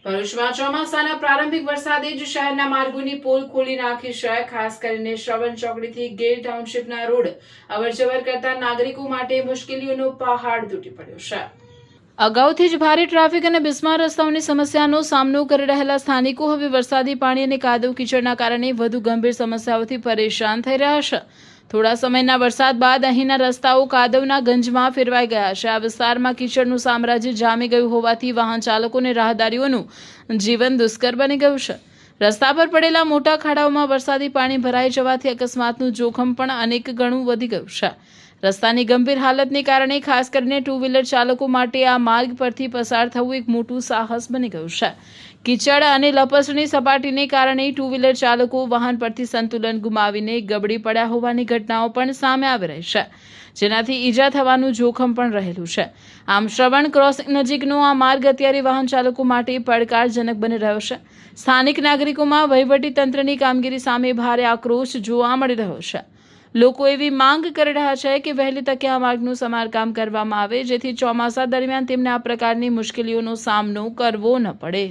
ભરૂચમાં ચોમાસાના પ્રારંભિક વરસાદે જ શહેરના માર્ગોની પોલ ખોલી નાખી છે। ખાસ કરીને શ્રવણ ચોકડીથી ગેલ ટાઉનશીપના રોડ અવરજવર કરતા નાગરિકો માટે મુશ્કેલીઓનો પહાડ તૂટી પડ્યો છે। અગાઉથી જ ભારે ટ્રાફિક અને બિસ્માર રસ્તાઓની સમસ્યાનો સામનો કરી રહેલા સ્થાનિકો હવે વરસાદી પાણી અને કાદવ કીચડના કારણે વધુ ગંભીર સમસ્યાઓથી પરેશાન થઈ રહ્યા છે। થોડા સમયના વરસાદ બાદ અહીંના રસ્તાઓ કાદવના ગંજમાં ફેરવાઈ ગયા છે। આ વિસ્તારમાં કીચડનું સામ્રાજ્ય જામી ગયું હોવાથી વાહન ચાલકો અને રાહદારીઓનું જીવન દુષ્કર બની ગયું છે। રસ્તા પર પડેલા મોટા ખાડાઓમાં વરસાદી પાણી ભરાઈ જવાથી અકસ્માતનું જોખમ પણ અનેક ગણું વધી ગયું છે। રસ્તાની ગંભીર હાલતને કારણે ખાસ કરીને ટુ વ્હીલર ચાલકો માટે આ માર્ગ પરથી પસાર થવું એક મોટું સાહસ બની ગયું છે। કીચડ અને લપસણી સપાટીને કારણે ટુ વ્હીલર ચાલકો વાહન પરથી સંતુલન ગુમાવીને ગબડી પડ્યા હોવાની ઘટનાઓ પણ સામે આવી રહી છે, જેનાથી ઈજા થવાનું જોખમ પણ રહેલું છે। આમ શ્રવણ ક્રોસિંગ નજીકનો આ માર્ગ અત્યારે વાહન ચાલકો માટે પડકારજનક બની રહ્યો છે। સ્થાનિક નાગરિકોમાં વહીવટી તંત્રની કામગીરી સામે ભારે આક્રોશ જોવા મળી રહ્યો છે। લોકો એવી માંગ કરી રહ્યા છે કે વહેલી તકે આ માર્ગનું સમારકામ કરવામાં આવે, જેથી ચોમાસા દરમિયાન તેમને આ પ્રકારની મુશ્કેલીઓનો સામનો કરવો ન પડે।